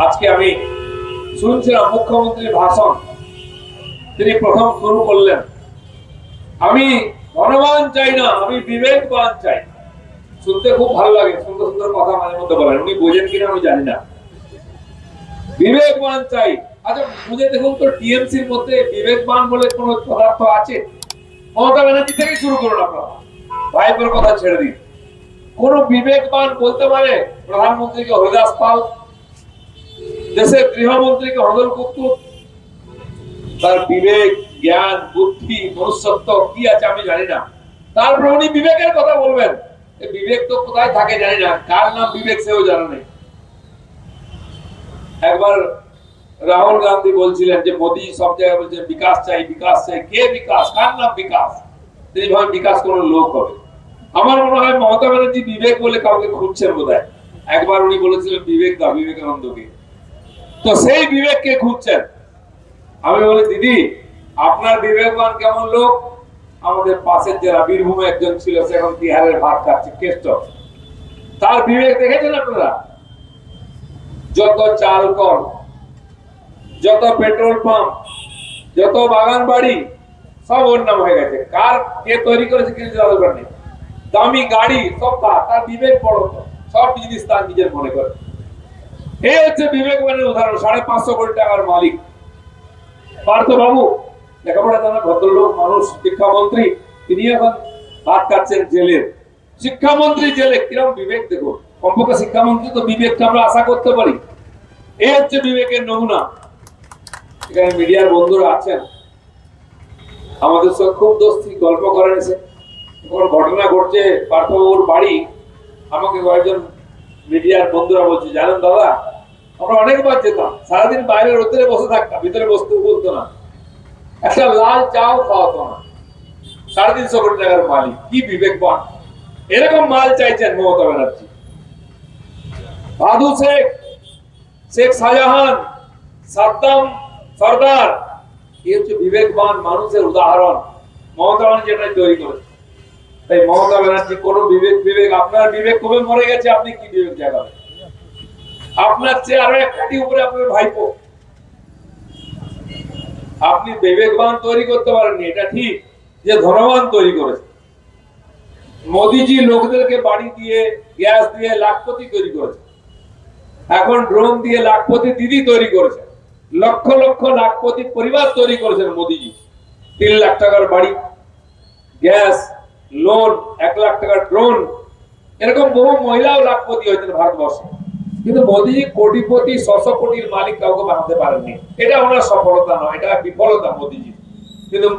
আজকে আমি শুনছিলাম মুখ্যমন্ত্রীর ভাষণ, তিনি প্রথম শুরু করলেন, আমি ধনবান চাই না, আমি বিবেকবান চাই। শুনতে খুব ভালো লাগে, সুন্দর সুন্দর কথা মাঝে মধ্যে বলেন, উনি বোঝেন কিনা আমি জানি না। বিবেকবান চাই। আচ্ছা বুঝে দেখুন তো, টিএমসির মধ্যে বিবেকবান বলে কোন পদার্থ আছে? মমতা ব্যানার্জি থেকে শুরু করুন, আপনারা ভাইপোর কথা ছেড়ে দিন। কোন বিবেকবান বলতে পারে প্রধানমন্ত্রীকে হরিদাস পাল, দেশের গৃহমন্ত্রীকে হরদল কুতুব? তার বিবেক, জ্ঞান, বুদ্ধি, মনুষ্যত্ব কি আছে আমি জানি না। তারপর উনি বিবেকের কথা বলবেন, বিবেক তো কোথায় থাকে জানি না, কার নাম বিবেক সেও জানা নেই। একবার রাহুল গান্ধী বলছিলেন যে মোদী সব জায়গায় বলছেন বিকাশ চাই, বিকাশ চাই। কে বিকাশ? কার নাম বিকাশ? তিনি ভাবেন বিকাশ কোন লোক হবে। আমার মনে হয় মমতা ব্যানার্জি বিবেক বলে কাউকে খুঁজছেন বোধহয়। একবার উনি বলেছিলেন বিবেক দা, বিবেকানন্দকে। তো সেই বিবেককে খুঁজছেন। আমি বলি দিদি, আপনার বিবেকবান কেমন লোক? আমাদের পাশের জেলা বীরভূমে একজন ছিল, সে এখন বিহারের ভাত খাচ্ছে, কেষ্ট। তার বিবেক দেখেছেন আপনারা? যত চাল কল, যত পেট্রোল পাম্প, যত বাগান বাড়ি, সব ওর নাম হয়ে গেছে। কার কে তৈরি করেছে কিছু জানার নেই। দামি গাড়ি সব তার বিবেক বড়, সব বিজনেস তার নিজের মনে করে। এই হচ্ছে বিবেকবানের উদাহরণ। 550 কোটি টাকার মালিক পার্থ বাবু, লেখাপড়া জানা ভদ্রলোক মানুষ, শিক্ষামন্ত্রী, তিনি এখন ভাত খাচ্ছেন জেলের। শিক্ষামন্ত্রী জেলে, কিরকম বিবেক দেখো। কমপক্ষে শিক্ষামন্ত্রী তো বিবেকটা আমরা আশা করতে পারি। এই হচ্ছে বিবেকের নমুনা। এখানে মিডিয়ার বন্ধুরা আছেন, আমাদের সঙ্গে খুব দোস্তি গল্প করেন। এসে কোনো ঘটনা ঘটছে পার্থবাবুর বাড়ি, আমাকে কয়েকজন মিডিয়ার বন্ধুরা বলছে, জানেন দাদা আমরা অনেকবার যেতাম, সারাদিন বাইরে রোদ্রে বসে থাকতাম, ভিতরে বসতে বলতো না, একটা লাল চাও খাওয়াতো না। 350 কোটি টাকার মালিক, কি বিবেকবান! এরকম মাল চাইছেন মমতা ব্যানার্জি। বাদু শেখ, শেখ শাহজাহান, সাদ্দাম, সর্দার, এই হচ্ছে বিবেকবান মানুষের উদাহরণ। মমতা ব্যানার্জি এটা তৈরি করেছে। তাই মমতা ব্যানার্জি কোন বিবেক, আপনার বিবেক কবে মরে গেছে? আপনি কি বিবেক জাগাবেন? আপনার চেয়ে আরো একটি উপরে আপনার ভাইপো। আপনি বিবেকবান তৈরি করতে পারেননি, এটা ঠিক, যে ধনবান তৈরি করেছে। মোদিজি লোকদেরকে বাড়ি দিয়ে, গ্যাস দিয়ে লাখপতি তৈরি করেছে। এখন ড্রোন দিয়ে লাখপতি দিদি তৈরি করেছে। লক্ষ লক্ষ লাখপতি পরিবার তৈরি করেছেন মোদিজি। 3 লাখ টাকার বাড়ি, গ্যাস, লোন, 1 লাখ টাকার ড্রোন, এরকম বহু মহিলাও লাখপতি হয়েছেন ভারতবর্ষে। কিন্তু মোদিজি কোটিপতি, 600 কোটির মালিক কাউকে বানাতে পারেননি। এটা ওনার সফলতা নয়, এটা বিফলতা মোদিজি। কিন্তু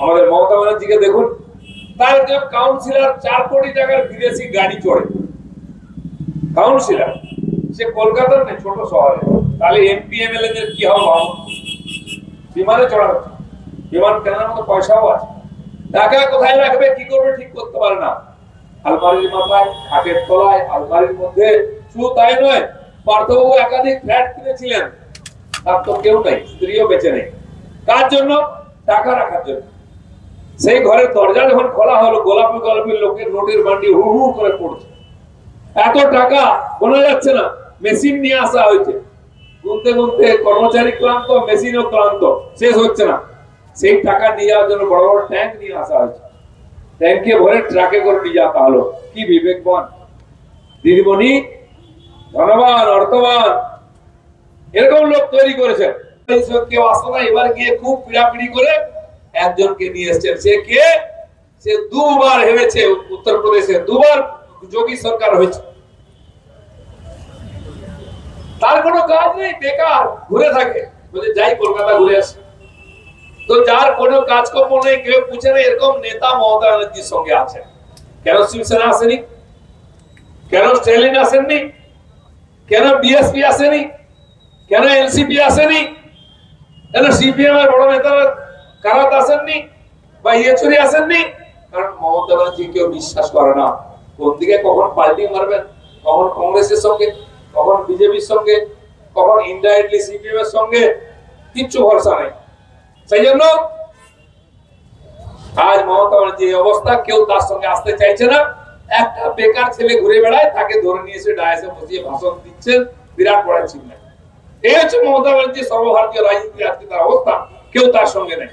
আমাদের মমতা ব্যানার্জিকে দেখুন, তার যে কাউন্সিলর 4 কোটি টাকার বিদেশি গাড়ি চড়ে, কাউন্সিলর, সে কলকাতার নেই, ছোট শহরে। তাহলে এমপি এমএলএ দের কি হবে? বিমানে চড়া হচ্ছে, বিমান কেনার মতো পয়সাও আছে, টাকা কোথায় রাখবে, কি করবে ঠিক করতে পারে না। আলমারির মাথায়, খাটের তলায়, আলমারির মধ্যে। শুধু তাই নয়, পার্থবাবু একাধিক ফ্ল্যাট কিনেছিলেন, তার তো কেউ নেই, স্ত্রীও বেঁচে নেই। কার জন্য? টাকা রাখার জন্য। সেই ঘরের দরজা যখন খোলা হলো, গোলাপি গোলাপি লোকের নোটের বান্ডি হু হু করে পড়ছে। এত টাকা গোনা যাচ্ছে না, মেশিন নিয়ে আসা হয়েছে। গুনতে গুনতে কর্মচারী ক্লান্ত, মেশিনও ক্লান্ত, শেষ হচ্ছে না। সেই টাকা নিয়ে যাওয়ার জন্য বড় বড় ট্যাঙ্ক নিয়ে আসা হয়েছে। ট্যাঙ্কে ভরে ট্রাকে করে নিয়ে যাওয়া হলো। কি বিবেকবান দিদিমণি, ধনবান, অর্থবান, এরকম লোক তৈরি করেছেন। কেউ আসতো না, এবার গিয়ে খুব পিড়াপিড়ি করে একজনকে নিয়ে এসছেন। সে কে? সে 2 বার হেরেছে উত্তরপ্রদেশে, 2 বার যোগী সরকার হয়েছে। তার কোনো কাজ নেই, বেকার ঘুরে থাকে, বলে যাই কলকাতা ঘুরে আসে। তো যার কোনো কাজকর্ম নেই, কেউ পুছে না, এরকম নেতা মমতা ব্যানার্জির সঙ্গে আছে। কেন শিবসেনা আসেনি? কেন স্ট্যালিন আসেননি? কেন বিএসপি আসেনি? কেন এনসিপি আসেনি? কেন সিপিএম এর বড় নেতারা কারাত আসেননি বা ইয়েচুরি আসেননি? কারণ মমতা ব্যানার্জি কেউ বিশ্বাস করে না। কোন দিকে কখন পাল্টি মারবেন, কখন কংগ্রেসের সঙ্গে, কখন বিজেপির সঙ্গে, কখন ইনডাইরেক্টলি সিপিএম এর সঙ্গে, কিচ্ছু ভরসা নেই। সেই জন্য আজ মমতা ব্যানার্জি এই অবস্থা, কেউ তার সঙ্গে আসতে চাইছে না। একটা বেকার ছেলে ঘুরে বেড়ায়, তাকে ধরে নিয়ে এসে ডায়াসে বসিয়ে ভাষণ দিচ্ছেন, বিরাট বড় চিহ্ন। এই হচ্ছে মমতা ব্যানার্জি সর্বভারতীয় রাজনীতি আজকে তার অবস্থা, কেউ তার সঙ্গে নেই।